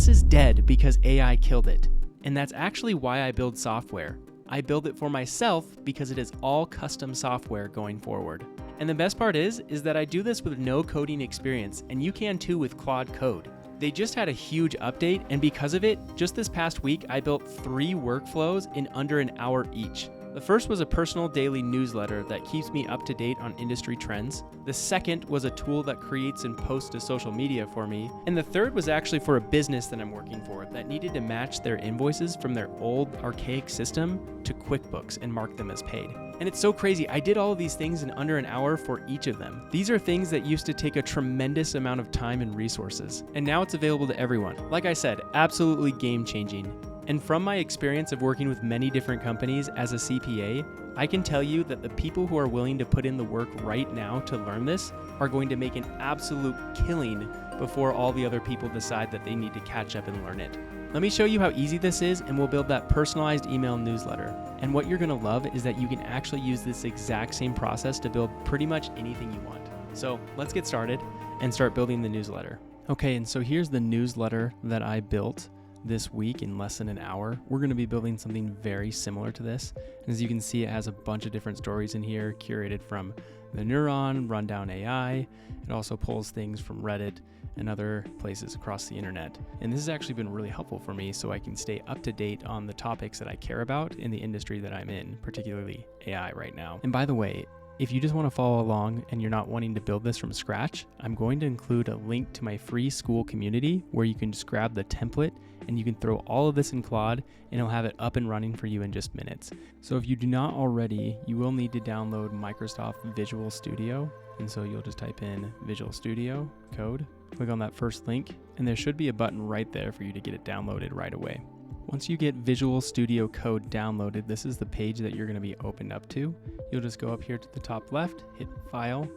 class is dead because AI killed it. And that's actually why I build software. I build it for myself because it is all custom software going forward. And the best part is that I do this with no coding experience, and you can too with Claude Code. They just had a huge update, and because of it, just this past week, I built 3 workflows in under an hour each. The first was a personal daily newsletter that keeps me up to date on industry trends. The second was a tool that creates and posts to social media for me. And the third was actually for a business that I'm working for that needed to match their invoices from their old archaic system to QuickBooks and mark them as paid. And it's so crazy, I did all of these things in under an hour for each of them. These are things that used to take a tremendous amount of time and resources. And now it's available to everyone. Like I said, absolutely game changing. And from my experience of working with many different companies as a CPA, I can tell you that the people who are willing to put in the work right now to learn this are going to make an absolute killing before all the other people decide that they need to catch up and learn it. Let me show you how easy this is, and we'll build that personalized email newsletter. And what you're gonna love is that you can actually use this exact same process to build pretty much anything you want. So let's get started and start building the newsletter. Okay, and so here's the newsletter that I built this week in less than an hour. We're going to be building something very similar to this. And as you can see, it has a bunch of different stories in here, curated from the Neuron, Rundown AI. It also pulls things from Reddit and other places across the internet. And this has actually been really helpful for me so I can stay up to date on the topics that I care about in the industry that I'm in, particularly AI right now. And by the way, if you just want to follow along and you're not wanting to build this from scratch, I'm going to include a link to my free school community where you can just grab the template and you can throw all of this in Claude and it'll have it up and running for you in just minutes. So if you do not already, you will need to download Microsoft Visual Studio. And so you'll just type in Visual Studio Code, click on that first link, and there should be a button right there for you to get it downloaded right away. Once you get Visual Studio Code downloaded, this is the page that you're going to be opened up to. You'll just go up here to the top left, hit File,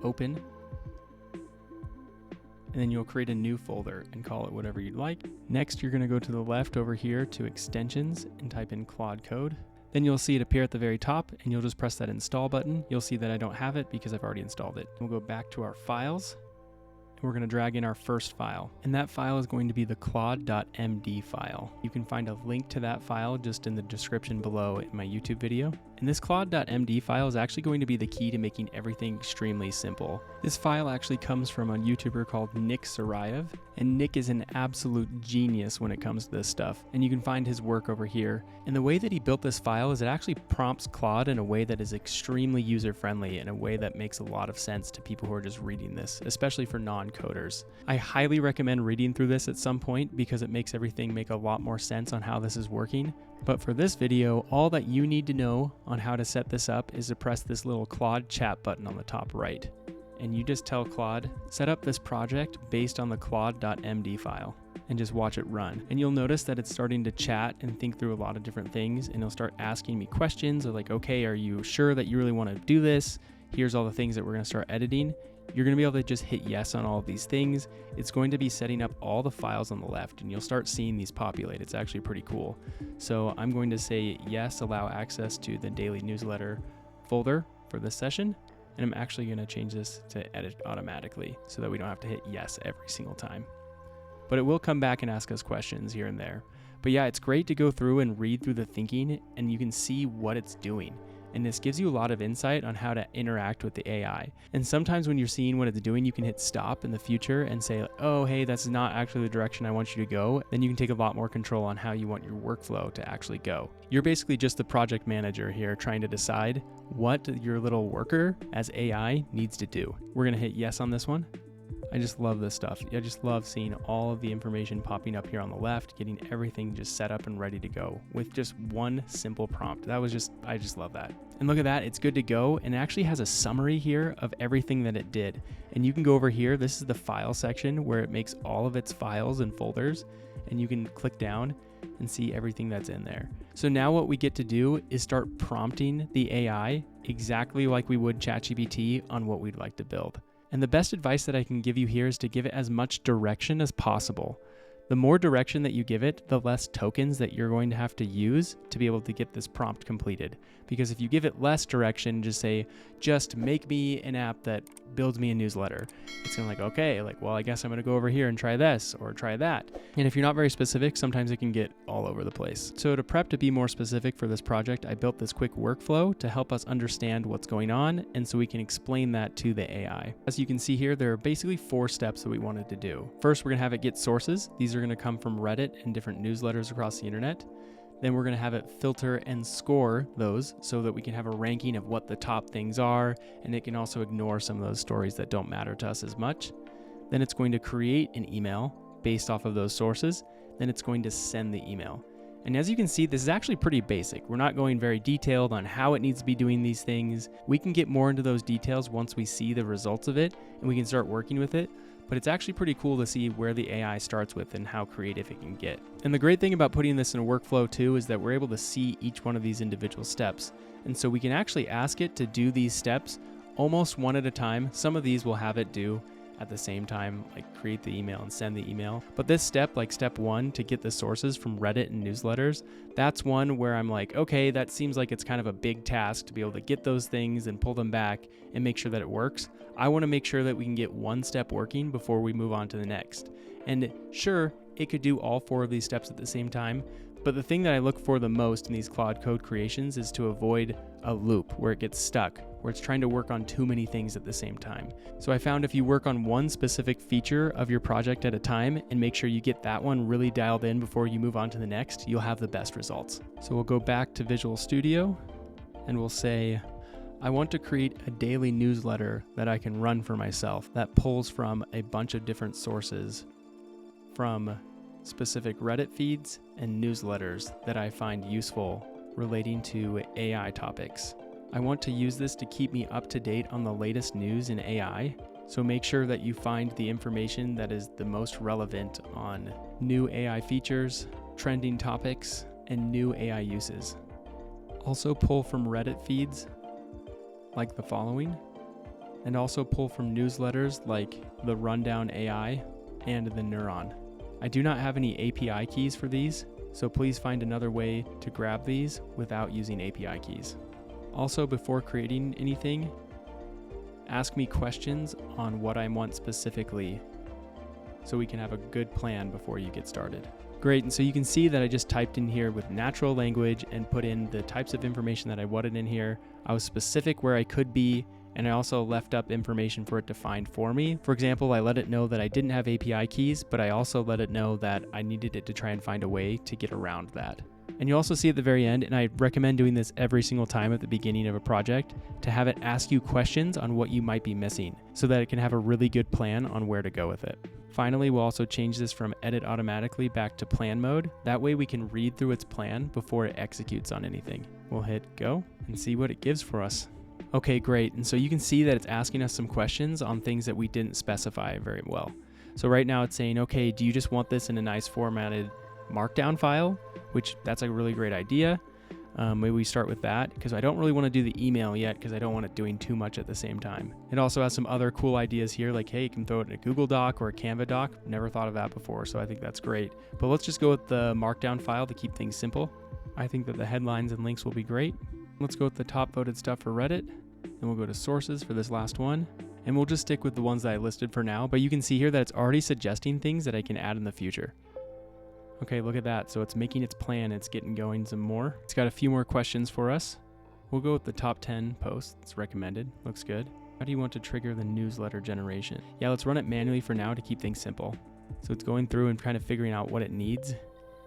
Open, and then you'll create a new folder and call it whatever you'd like. Next, you're going to go to the left over here to Extensions and type in Claude Code. Then you'll see it appear at the very top, and you'll just press that Install button. You'll see that I don't have it because I've already installed it. We'll go back to our files. We're going to drag in our first file, and that file is going to be the claude.md file. You can find a link to that file just in the description below in my YouTube video. And this claude.md file is actually going to be the key to making everything extremely simple. This file actually comes from a YouTuber called Nick Sarayev, and Nick is an absolute genius when it comes to this stuff. And you can find his work over here. And the way that he built this file is it actually prompts Claude in a way that is extremely user-friendly, in a way that makes a lot of sense to people who are just reading this, especially for non-coders. I highly recommend reading through this at some point because it makes everything make a lot more sense on how this is working. But for this video, all that you need to know on how to set this up is to press this little Claude chat button on the top right. And you just tell Claude, set up this project based on the claude.md file, and just watch it run. And you'll notice that it's starting to chat and think through a lot of different things, and it'll start asking me questions of like, okay, are you sure that you really want to do this? Here's all the things that we're going to start editing. You're going to be able to just hit yes on all of these things. It's going to be setting up all the files on the left, and you'll start seeing these populate. It's actually pretty cool. So I'm going to say yes, allow access to the daily newsletter folder for this session. And I'm actually going to change this to edit automatically so that we don't have to hit yes every single time. But it will come back and ask us questions here and there. But yeah, it's great to go through and read through the thinking, and you can see what it's doing. And this gives you a lot of insight on how to interact with the AI. And sometimes when you're seeing what it's doing, you can hit stop in the future and say, oh, hey, that's not actually the direction I want you to go. Then you can take a lot more control on how you want your workflow to actually go. You're basically just the project manager here trying to decide what your little worker as AI needs to do. We're going to hit yes on this one. I just love this stuff. I just love seeing all of the information popping up here on the left, getting everything just set up and ready to go with just one simple prompt. I just love that. And look at that, it's good to go. And it actually has a summary here of everything that it did. And you can go over here. This is the file section where it makes all of its files and folders, and you can click down and see everything that's in there. So now what we get to do is start prompting the AI exactly like we would ChatGPT on what we'd like to build. And the best advice that I can give you here is to give it as much direction as possible. The more direction that you give it, the less tokens that you're going to have to use to be able to get this prompt completed. Because if you give it less direction, just say, just make me an app that builds me a newsletter. It's gonna like, okay, like, well, I guess I'm gonna go over here and try this or try that. And if you're not very specific, sometimes it can get all over the place. So to prep to be more specific for this project, I built this quick workflow to help us understand what's going on, and so we can explain that to the AI. As you can see here, there are basically 4 steps that we wanted to do. First, we're gonna have it get sources. These are gonna come from Reddit and different newsletters across the internet. Then we're going to have it filter and score those so that we can have a ranking of what the top things are, and it can also ignore some of those stories that don't matter to us as much. Then it's going to create an email based off of those sources. Then it's going to send the email. And as you can see, this is actually pretty basic. We're not going very detailed on how it needs to be doing these things. We can get more into those details once we see the results of it and we can start working with it. But it's actually pretty cool to see where the AI starts with and how creative it can get. And the great thing about putting this in a workflow too is that we're able to see each one of these individual steps. And so we can actually ask it to do these steps almost one at a time. Some of these will have it do at the same time, like create the email and send the email. But this step, like step 1 to get the sources from Reddit and newsletters, that's one where I'm like, okay, that seems like it's kind of a big task to be able to get those things and pull them back and make sure that it works. I want to make sure that we can get one step working before we move on to the next. And sure, it could do all 4 of these steps at the same time, but the thing that I look for the most in these Claude code creations is to avoid a loop where it gets stuck, where it's trying to work on too many things at the same time. So I found if you work on one specific feature of your project at a time and make sure you get that one really dialed in before you move on to the next, you'll have the best results. So we'll go back to Visual Studio and we'll say, I want to create a daily newsletter that I can run for myself that pulls from a bunch of different sources from specific Reddit feeds and newsletters that I find useful relating to AI topics. I want to use this to keep me up to date on the latest news in AI, so make sure that you find the information that is the most relevant on new AI features, trending topics, and new AI uses. Also pull from Reddit feeds like the following, and also pull from newsletters like the Rundown AI and the Neuron. I do not have any API keys for these, so please find another way to grab these without using API keys. Also, before creating anything, ask me questions on what I want specifically so we can have a good plan before you get started. Great, and so you can see that I just typed in here with natural language and put in the types of information that I wanted in here. I was specific where I could be, and I also left up information for it to find for me. For example, I let it know that I didn't have API keys, but I also let it know that I needed it to try and find a way to get around that. And you also see at the very end, and I recommend doing this every single time at the beginning of a project, to have it ask you questions on what you might be missing so that it can have a really good plan on where to go with it. Finally, we'll also change this from edit automatically back to plan mode. That way we can read through its plan before it executes on anything. We'll hit go and see what it gives for us. Okay, great. And so you can see that it's asking us some questions on things that we didn't specify very well. So right now it's saying, okay, do you just want this in a nice formatted markdown file? Which that's a really great idea. Maybe we start with that because I don't really want to do the email yet because I don't want it doing too much at the same time. It also has some other cool ideas here, like, hey, you can throw it in a Google Doc or a Canva doc. Never thought of that before, so I think that's great. But let's just go with the markdown file to keep things simple. I think that the headlines and links will be great. Let's go with the top voted stuff for Reddit. Then we'll go to sources for this last one. And we'll just stick with the ones that I listed for now. But you can see here that it's already suggesting things that I can add in the future. Okay, look at that. So it's making its plan. It's getting going some more. It's got a few more questions for us. We'll go with the top 10 posts recommended. Looks good. How do you want to trigger the newsletter generation? Yeah, let's run it manually for now to keep things simple. So it's going through and kind of figuring out what it needs.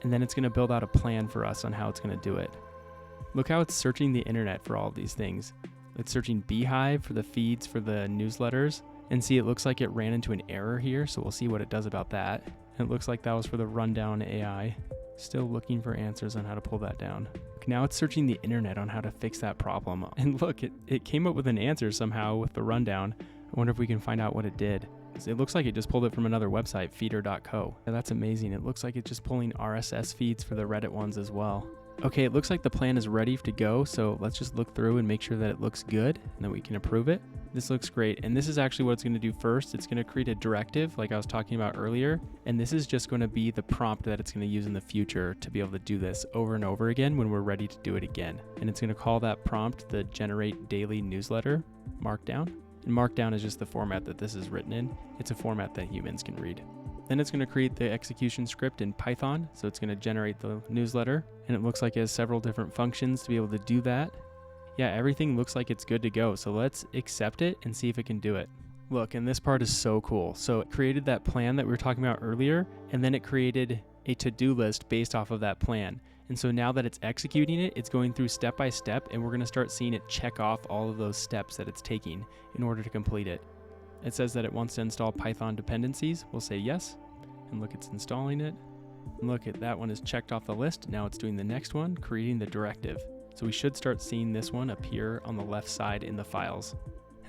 And then it's going to build out a plan for us on how it's going to do it. Look how it's searching the internet for all of these things. It's searching Beehive for the feeds for the newsletters. And see, it looks like it ran into an error here. So we'll see what it does about that. It looks like that was for the Rundown AI. Still looking for answers on how to pull that down. Now it's searching the internet on how to fix that problem. And look, it came up with an answer somehow with the Rundown. I wonder if we can find out what it did. It looks like it just pulled it from another website, feeder.co. Yeah, that's amazing. It looks like it's just pulling RSS feeds for the Reddit ones as well. Okay, it looks like the plan is ready to go, so let's just look through and make sure that it looks good, and then we can approve it. This looks great, and this is actually what it's going to do first. It's going to create a directive like I was talking about earlier, and this is just going to be the prompt that it's going to use in the future to be able to do this over and over again when we're ready to do it again. And it's going to call that prompt the generate daily newsletter markdown. And markdown is just the format that this is written in. It's a format that humans can read. Then it's going to create the execution script in Python. So it's going to generate the newsletter, and it looks like it has several different functions to be able to do that. Yeah, everything looks like it's good to go. So let's accept it and see if it can do it. Look, and this part is so cool. So it created that plan that we were talking about earlier, and then it created a to-do list based off of that plan. And so now that it's executing it, it's going through step by step, and we're going to start seeing it check off all of those steps that it's taking in order to complete it. It says that it wants to install Python dependencies. We'll say yes, and look, it's installing it. And look, at that one is checked off the list. Now it's doing the next one, creating the directive. So we should start seeing this one appear on the left side in the files.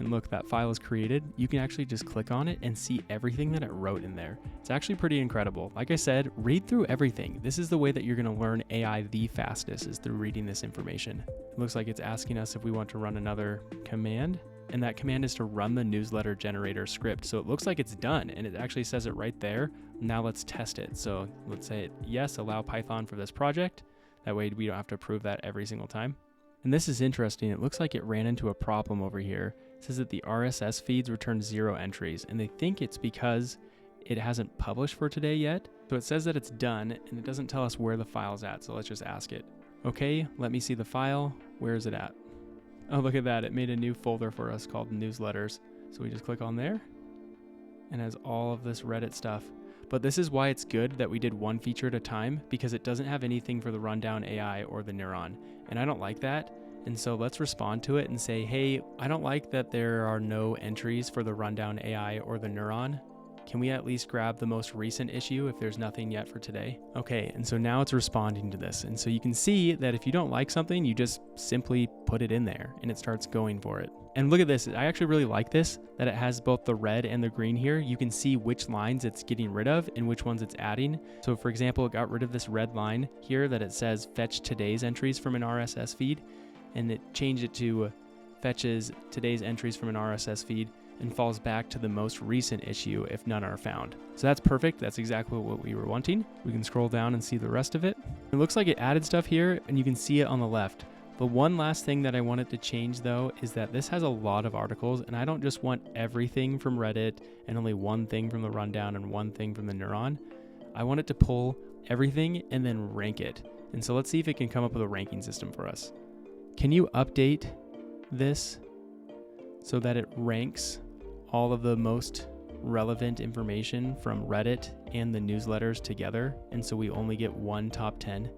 And look, that file is created. You can actually just click on it and see everything that it wrote in there. It's actually pretty incredible. Like I said, read through everything. This is the way that you're going to learn AI the fastest, is through reading this information. It looks like it's asking us if we want to run another command. And that command is to run the newsletter generator script. So it looks like it's done, and it actually says it right there. Now let's test it. So let's say yes, allow Python for this project. That way we don't have to approve that every single time. And this is interesting. It looks like it ran into a problem over here. It says that the RSS feeds return 0 entries, and they think it's because it hasn't published for today yet. So it says that it's done, and it doesn't tell us where the file's at. So let's just ask it. Okay, let me see the file. Where is it at? Oh, look at that. It made a new folder for us called newsletters. So we just click on there and has all of this Reddit stuff. But this is why it's good that we did one feature at a time, because it doesn't have anything for the rundown AI or the neuron. And I don't like that. And so let's respond to it and say, hey, I don't like that there are no entries for the rundown AI or the neuron. Can we at least grab the most recent issue if there's nothing yet for today? Okay, and so now it's responding to this. And so you can see that if you don't like something, you just simply put it in there and it starts going for it. And look at this. I actually really like this, that it has both the red and the green here. You can see which lines it's getting rid of and which ones it's adding. So for example, it got rid of this red line here that it says fetch today's entries from an RSS feed, and it changed it to fetches today's entries from an RSS feed and falls back to the most recent issue if none are found. So that's perfect. That's exactly what we were wanting. We can scroll down and see the rest of it. It looks like it added stuff here, and you can see it on the left. The one last thing that I wanted to change though is that this has a lot of articles, and I don't just want everything from Reddit and only one thing from the rundown and one thing from the neuron. I want it to pull everything and then rank it. And so let's see if it can come up with a ranking system for us. Can you update this so that it ranks all of the most relevant information from Reddit and the newsletters together, and so we only get one top 10?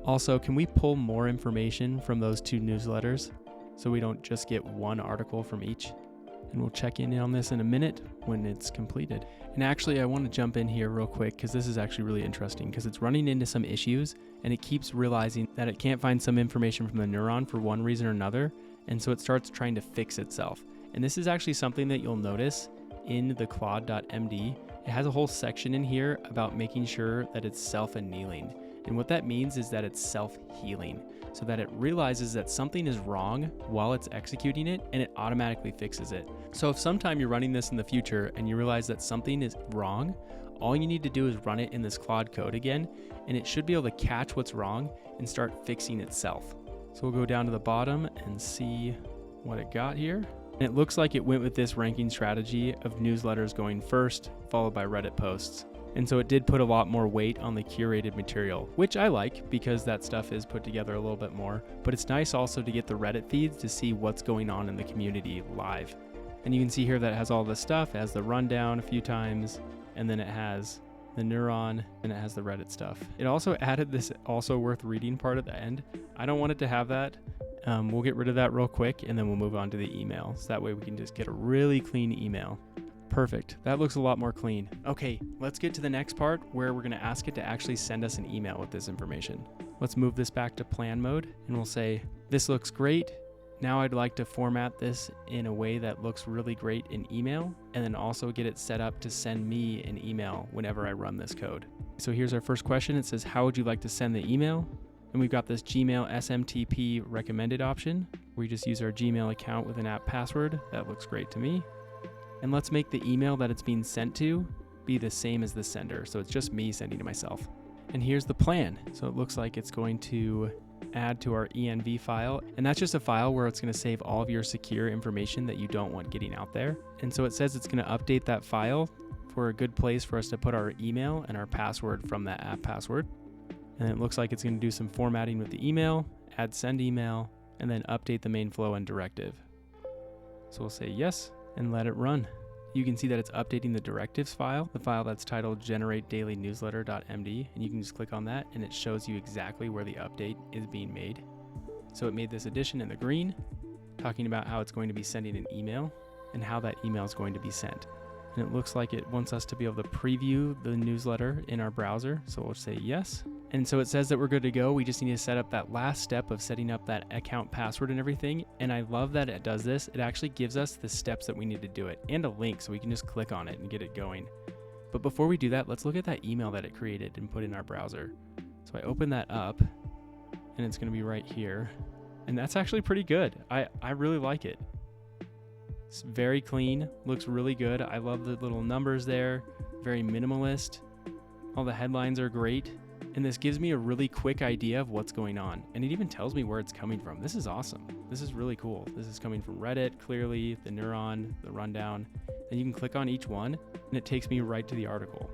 Also, can we pull more information from those two newsletters so we don't just get one article from each? And we'll check in on this in a minute when it's completed. And actually, I want to jump in here real quick because this is actually really interesting, because it's running into some issues and it keeps realizing that it can't find some information from the neuron for one reason or another, and so it starts trying to fix itself. And this is actually something that you'll notice in the Claude.md. It has a whole section in here about making sure that it's self-annealing. And what that means is that it's self-healing, so that it realizes that something is wrong while it's executing it, and it automatically fixes it. So if sometime you're running this in the future and you realize that something is wrong, all you need to do is run it in this Claude code again, and it should be able to catch what's wrong and start fixing itself. So we'll go down to the bottom and see what it got here. And it looks like it went with this ranking strategy of newsletters going first, followed by Reddit posts. And so it did put a lot more weight on the curated material, which I like because that stuff is put together a little bit more. But it's nice also to get the Reddit feeds to see what's going on in the community live. And you can see here that it has all this stuff. It has the rundown a few times, and then it has the neuron, and it has the Reddit stuff. It also added this also worth reading part at the end. I don't want it to have that. We'll get rid of that real quick, and then we'll move on to the email. So that way we can just get a really clean email. Perfect. That looks a lot more clean. Okay, let's get to the next part where we're going to ask it to actually send us an email with this information. Let's move this back to plan mode, and we'll say, this looks great. Now I'd like to format this in a way that looks really great in email, and then also get it set up to send me an email whenever I run this code. So here's our first question. It says, how would you like to send the email? And we've got this Gmail SMTP recommended option. We just use our Gmail account with an app password. That looks great to me. And let's make the email that it's being sent to be the same as the sender. So it's just me sending to myself. And here's the plan. So it looks like it's going to add to our env file. And that's just a file where it's going to save all of your secure information that you don't want getting out there. And so it says it's going to update that file for a good place for us to put our email and our password from that app password. And it looks like it's going to do some formatting with the email, add send email, and then update the main flow and directive. So we'll say yes and let it run. You can see that it's updating the directives file, the file that's titled generate-daily-newsletter.md, and you can just click on that and it shows you exactly where the update is being made. So it made this addition in the green, talking about how it's going to be sending an email and how that email is going to be sent. And it looks like it wants us to be able to preview the newsletter in our browser. So we'll say yes. And so it says that we're good to go. We just need to set up that last step of setting up that account password and everything. And I love that it does this. It actually gives us the steps that we need to do it and a link so we can just click on it and get it going. But before we do that, let's look at that email that it created and put in our browser. So I open that up and it's going to be right here. And that's actually pretty good. I really like it. It's very clean, looks really good. I love the little numbers there, very minimalist. All the headlines are great. And this gives me a really quick idea of what's going on. And it even tells me where it's coming from. This is awesome. This is really cool. This is coming from Reddit, Clearly, The Neuron, The Rundown. And you can click on each one and it takes me right to the article.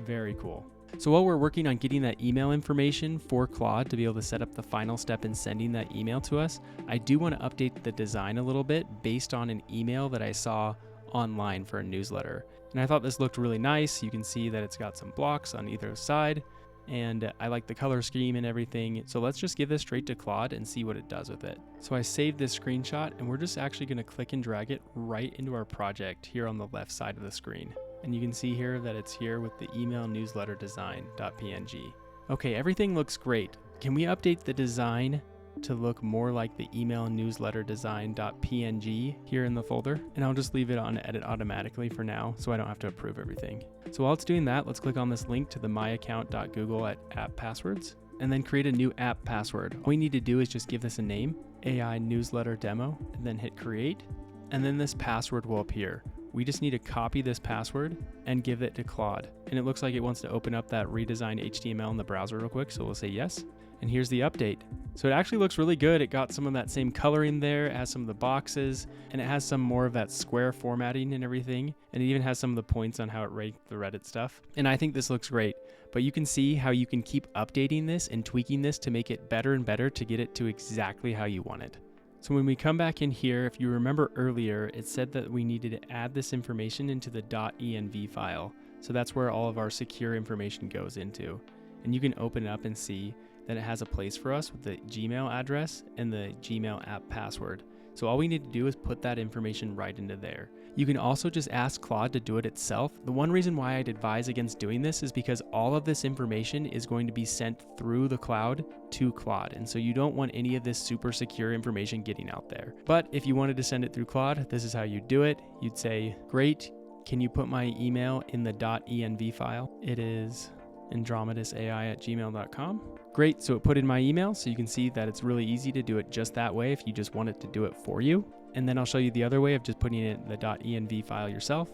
Very cool. So while we're working on getting that email information for Claude to be able to set up the final step in sending that email to us, I do want to update the design a little bit based on an email that I saw online for a newsletter. And I thought this looked really nice. You can see that it's got some blocks on either side. And I like the color scheme and everything. So let's just give this straight to Claude and see what it does with it. So I saved this screenshot and we're just actually going to click and drag it right into our project here on the left side of the screen. And you can see here that it's here with the email newsletter design.png. Okay, everything looks great. Can we update the design to look more like the email newsletter design.png here in the folder? And I'll just leave it on edit automatically for now so I don't have to approve everything. So while it's doing that, let's click on this link to the myaccount.google at app passwords and then create a new app password. All we need to do is just give this a name, AI newsletter demo, and then hit create. And then this password will appear. We just need to copy this password and give it to Claude. And it looks like it wants to open up that redesigned HTML in the browser real quick. So we'll say yes. And here's the update. So it actually looks really good. It got some of that same coloring there. It has some of the boxes and it has some more of that square formatting and everything. And it even has some of the points on how it ranked the Reddit stuff. And I think this looks great. But you can see how you can keep updating this and tweaking this to make it better and better to get it to exactly how you want it. So when we come back in here, if you remember earlier, it said that we needed to add this information into the .env file. So that's where all of our secure information goes into. And you can open it up and see that it has a place for us with the Gmail address and the Gmail app password. So all we need to do is put that information right into there. You can also just ask Claude to do it itself. The one reason why I'd advise against doing this is because all of this information is going to be sent through the cloud to Claude. And so you don't want any of this super secure information getting out there. But if you wanted to send it through Claude, this is how you do it. You'd say, great, can you put my email in the .env file? It is andromedusai@gmail.com. Great, so it put in my email, so you can see that it's really easy to do it just that way if you just want it to do it for you. And then I'll show you the other way of just putting it in the .env file yourself,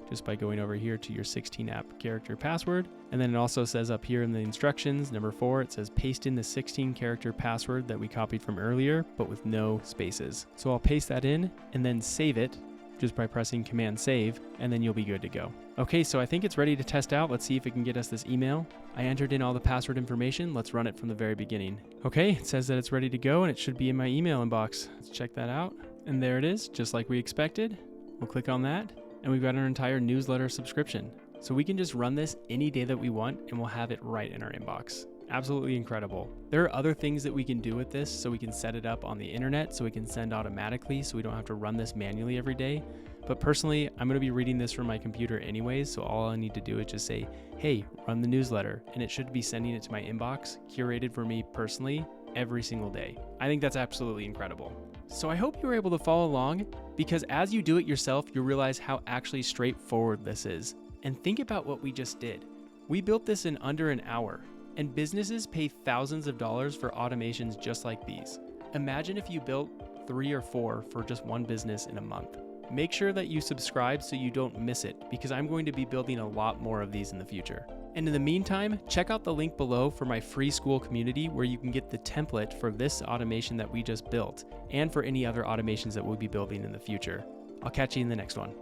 just by going over here to your 16 app character password. And then it also says up here in the instructions, number 4, it says paste in the 16 character password that we copied from earlier, but with no spaces. So I'll paste that in and then save it just by pressing Command Save, and then you'll be good to go. Okay, so I think it's ready to test out. Let's see if it can get us this email. I entered in all the password information. Let's run it from the very beginning. Okay, it says that it's ready to go and it should be in my email inbox. Let's check that out. And there it is, just like we expected. We'll click on that and we've got our entire newsletter subscription. So we can just run this any day that we want and we'll have it right in our inbox. Absolutely incredible. There are other things that we can do with this, so we can set it up on the internet so we can send automatically so we don't have to run this manually every day. But personally, I'm going to be reading this from my computer anyways, so all I need to do is just say, hey, run the newsletter, and it should be sending it to my inbox, curated for me personally, every single day. I think that's absolutely incredible. So I hope you were able to follow along, because as you do it yourself, you'll realize how actually straightforward this is. And think about what we just did. We built this in under an hour. And businesses pay thousands of dollars for automations just like these. Imagine if you built 3 or 4 for just one business in a month. Make sure that you subscribe so you don't miss it, because I'm going to be building a lot more of these in the future. And in the meantime, check out the link below for my free school community where you can get the template for this automation that we just built and for any other automations that we'll be building in the future. I'll catch you in the next one.